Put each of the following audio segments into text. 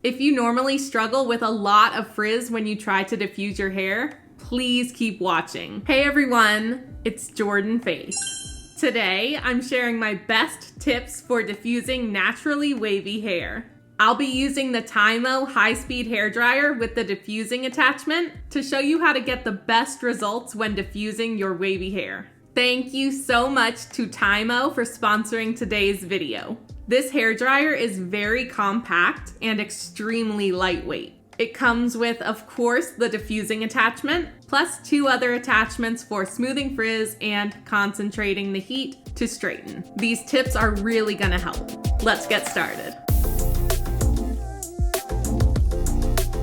If you normally struggle with a lot of frizz when you try to diffuse your hair, please keep watching. Hey everyone, it's Jordan Faith. Today, I'm sharing my best tips for diffusing naturally wavy hair. I'll be using the TYMO high-speed hairdryer with the diffusing attachment to show you how to get the best results when diffusing your wavy hair. Thank you so much to TYMO for sponsoring today's video. This hairdryer is very compact and extremely lightweight. It comes with, of course, the diffusing attachment, plus 2 other attachments for smoothing frizz and concentrating the heat to straighten. These tips are really gonna help. Let's get started.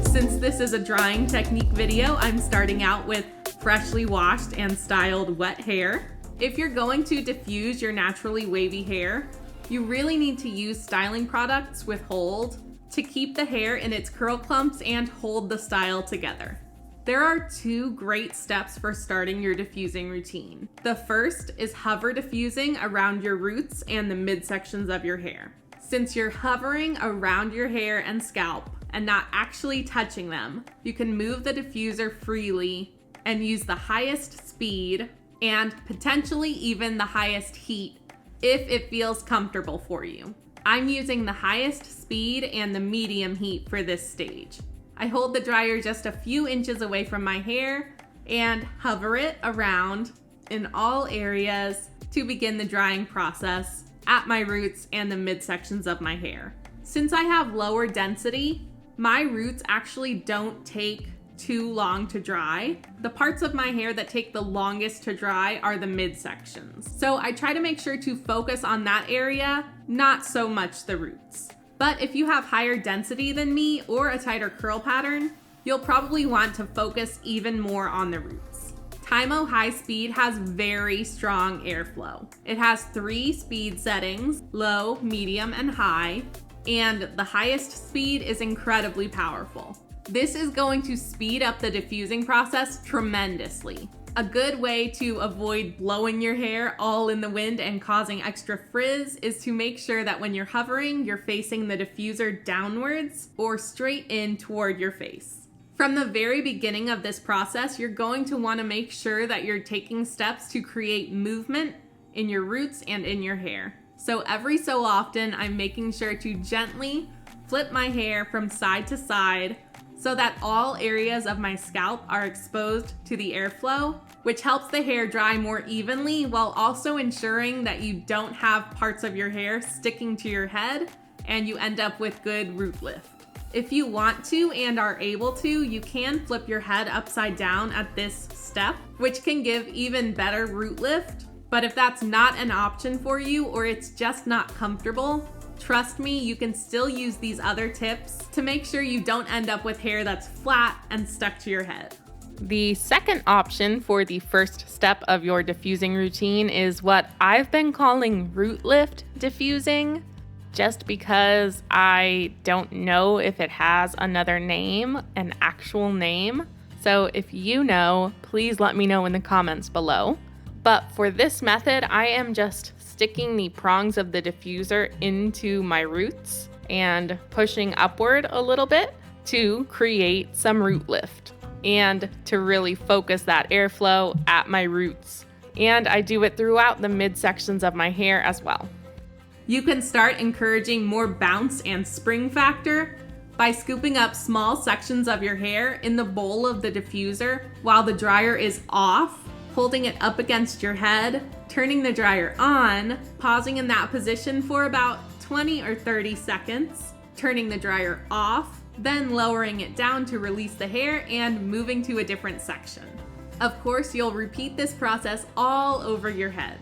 Since this is a drying technique video, I'm starting out with freshly washed and styled wet hair. If you're going to diffuse your naturally wavy hair, you really need to use styling products with hold to keep the hair in its curl clumps and hold the style together. There are 2 great steps for starting your diffusing routine. The first is hover diffusing around your roots and the midsections of your hair. Since you're hovering around your hair and scalp and not actually touching them, you can move the diffuser freely and use the highest speed and potentially even the highest heat if it feels comfortable for you. I'm using the highest speed and the medium heat for this stage. I hold the dryer just a few inches away from my hair and hover it around in all areas to begin the drying process at my roots and the midsections of my hair. Since I have lower density, my roots actually don't take too long to dry. The parts of my hair that take the longest to dry are the midsections. So I try to make sure to focus on that area, not so much the roots. But if you have higher density than me or a tighter curl pattern, you'll probably want to focus even more on the roots. TYMO High Speed has very strong airflow. It has 3 speed settings, low, medium, and high, and the highest speed is incredibly powerful. This is going to speed up the diffusing process tremendously. A good way to avoid blowing your hair all in the wind and causing extra frizz is to make sure that when you're hovering, you're facing the diffuser downwards or straight in toward your face. From the very beginning of this process, you're going to want to make sure that you're taking steps to create movement in your roots and in your hair. So every so often, I'm making sure to gently flip my hair from side to side so that all areas of my scalp are exposed to the airflow, which helps the hair dry more evenly while also ensuring that you don't have parts of your hair sticking to your head and you end up with good root lift. If you want to and are able to, you can flip your head upside down at this step, which can give even better root lift. But if that's not an option for you or it's just not comfortable, trust me, you can still use these other tips to make sure you don't end up with hair that's flat and stuck to your head. The second option for the first step of your diffusing routine is what I've been calling root lift diffusing, just because I don't know if it has another name, an actual name. So if you know, please let me know in the comments below. But for this method, I am just sticking the prongs of the diffuser into my roots and pushing upward a little bit to create some root lift and to really focus that airflow at my roots. And I do it throughout the midsections of my hair as well. You can start encouraging more bounce and spring factor by scooping up small sections of your hair in the bowl of the diffuser while the dryer is off, holding it up against your head, turning the dryer on, pausing in that position for about 20 or 30 seconds, turning the dryer off, then lowering it down to release the hair and moving to a different section. Of course, you'll repeat this process all over your head.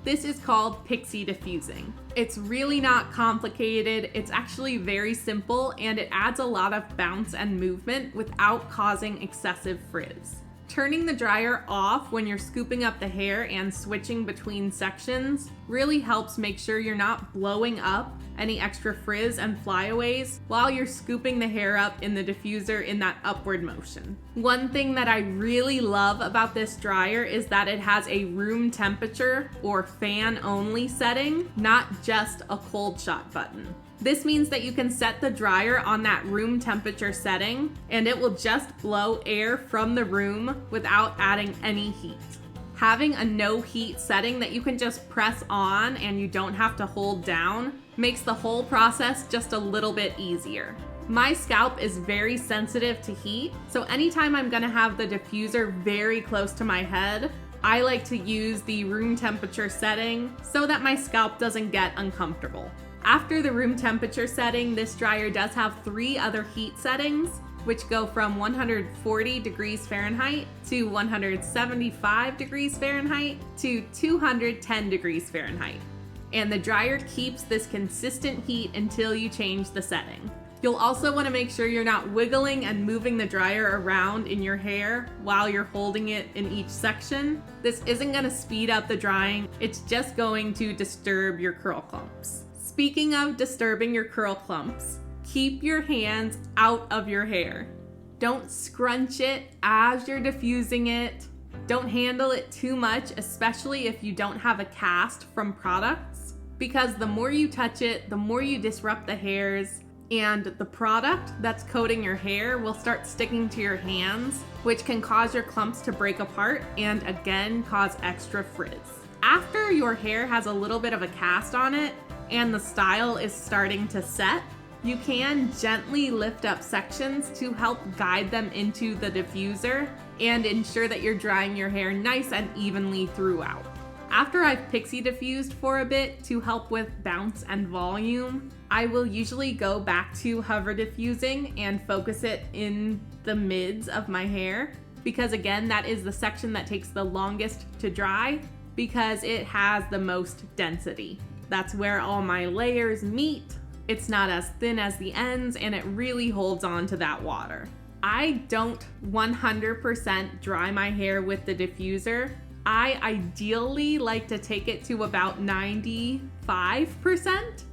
This is called Pixie diffusing. It's really not complicated, it's actually very simple, and it adds a lot of bounce and movement without causing excessive frizz. Turning the dryer off when you're scooping up the hair and switching between sections really helps make sure you're not blowing up any extra frizz and flyaways while you're scooping the hair up in the diffuser in that upward motion. One thing that I really love about this dryer is that it has a room temperature or fan only setting, not just a cold shot button. This means that you can set the dryer on that room temperature setting and it will just blow air from the room without adding any heat. Having a no heat setting that you can just press on and you don't have to hold down makes the whole process just a little bit easier. My scalp is very sensitive to heat, so anytime I'm gonna have the diffuser very close to my head, I like to use the room temperature setting so that my scalp doesn't get uncomfortable. After the room temperature setting, this dryer does have 3 other heat settings, which go from 140 degrees Fahrenheit to 175 degrees Fahrenheit to 210 degrees Fahrenheit. And the dryer keeps this consistent heat until you change the setting. You'll also want to make sure you're not wiggling and moving the dryer around in your hair while you're holding it in each section. This isn't going to speed up the drying, it's just going to disturb your curl clumps. Speaking of disturbing your curl clumps, keep your hands out of your hair. Don't scrunch it as you're diffusing it. Don't handle it too much, especially if you don't have a cast from products, because the more you touch it, the more you disrupt the hairs, and the product that's coating your hair will start sticking to your hands, which can cause your clumps to break apart and again cause extra frizz. After your hair has a little bit of a cast on it and the style is starting to set, you can gently lift up sections to help guide them into the diffuser and ensure that you're drying your hair nice and evenly throughout. After I've pixie diffused for a bit to help with bounce and volume, I will usually go back to hover diffusing and focus it in the mids of my hair, because again, that is the section that takes the longest to dry because it has the most density. That's where all my layers meet. It's not as thin as the ends and it really holds on to that water. I don't 100% dry my hair with the diffuser. I ideally like to take it to about 95%.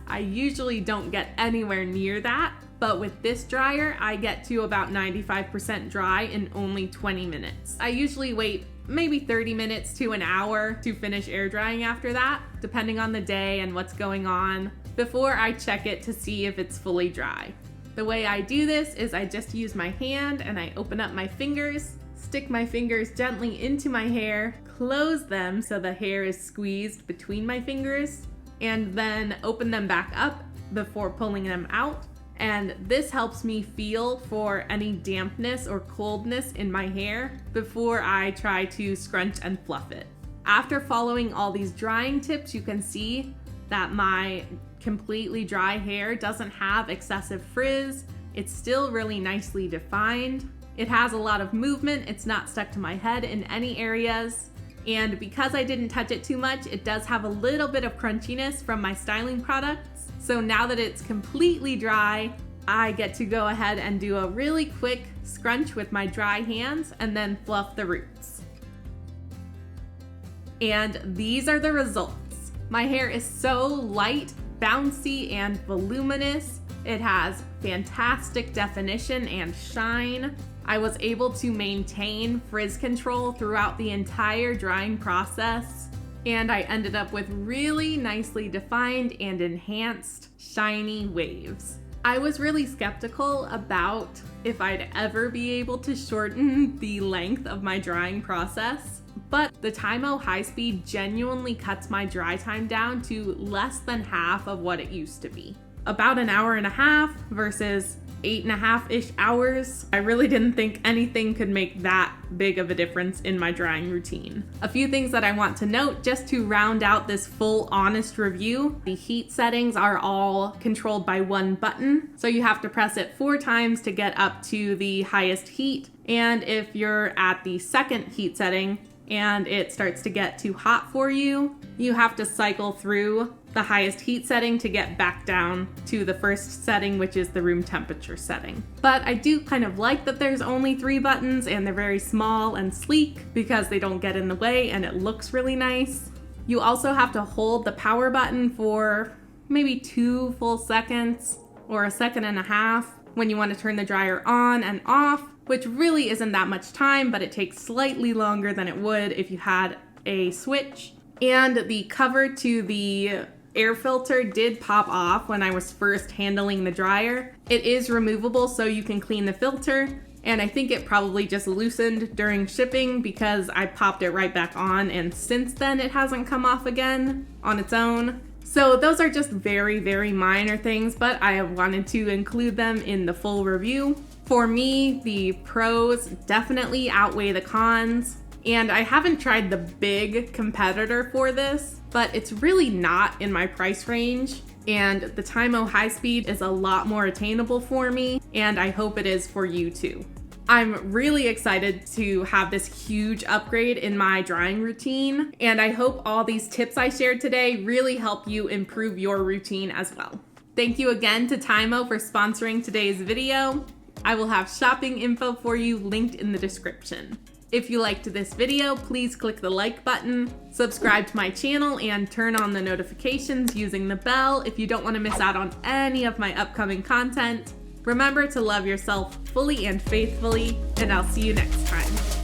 I usually don't get anywhere near that, but with this dryer, I get to about 95% dry in only 20 minutes. I usually wait maybe 30 minutes to an hour to finish air drying after that, depending on the day and what's going on, before I check it to see if it's fully dry. The way I do this is I just use my hand and I open up my fingers, stick my fingers gently into my hair, close them so the hair is squeezed between my fingers, and then open them back up before pulling them out. And this helps me feel for any dampness or coldness in my hair before I try to scrunch and fluff it. After following all these drying tips, you can see that my completely dry hair doesn't have excessive frizz. It's still really nicely defined. It has a lot of movement. It's not stuck to my head in any areas. And because I didn't touch it too much, it does have a little bit of crunchiness from my styling products. So now that it's completely dry, I get to go ahead and do a really quick scrunch with my dry hands and then fluff the roots. And these are the results. My hair is so light, bouncy, and voluminous. It has fantastic definition and shine. I was able to maintain frizz control throughout the entire drying process, and I ended up with really nicely defined and enhanced shiny waves. I was really skeptical about if I'd ever be able to shorten the length of my drying process, but the TYMO HIGHSPEED genuinely cuts my dry time down to less than half of what it used to be. About an hour and a half versus 8.5-ish hours. I really didn't think anything could make that big of a difference in my drying routine. A few things that I want to note just to round out this full honest review. The heat settings are all controlled by one button, so you have to press it 4 times to get up to the highest heat. And if you're at the second heat setting and it starts to get too hot for you, you have to cycle through the highest heat setting to get back down to the first setting, which is the room temperature setting. But I do kind of like that there's only 3 buttons and they're very small and sleek because they don't get in the way and it looks really nice. You also have to hold the power button for maybe 2 full seconds or 1.5 seconds when you want to turn the dryer on and off, which really isn't that much time, but it takes slightly longer than it would if you had a switch. And the cover to the air filter did pop off when I was first handling the dryer. It is removable so you can clean the filter, and I think it probably just loosened during shipping because I popped it right back on, and since then it hasn't come off again on its own. So those are just very, very minor things, but I have wanted to include them in the full review. For me, the pros definitely outweigh the cons. And I haven't tried the big competitor for this, but it's really not in my price range. And the TYMO HIGHSPEED is a lot more attainable for me, and I hope it is for you too. I'm really excited to have this huge upgrade in my drying routine, and I hope all these tips I shared today really help you improve your routine as well. Thank you again to TYMO for sponsoring today's video. I will have shopping info for you linked in the description. If you liked this video, please click the like button, subscribe to my channel, and turn on the notifications using the bell if you don't want to miss out on any of my upcoming content. Remember to love yourself fully and faithfully, and I'll see you next time.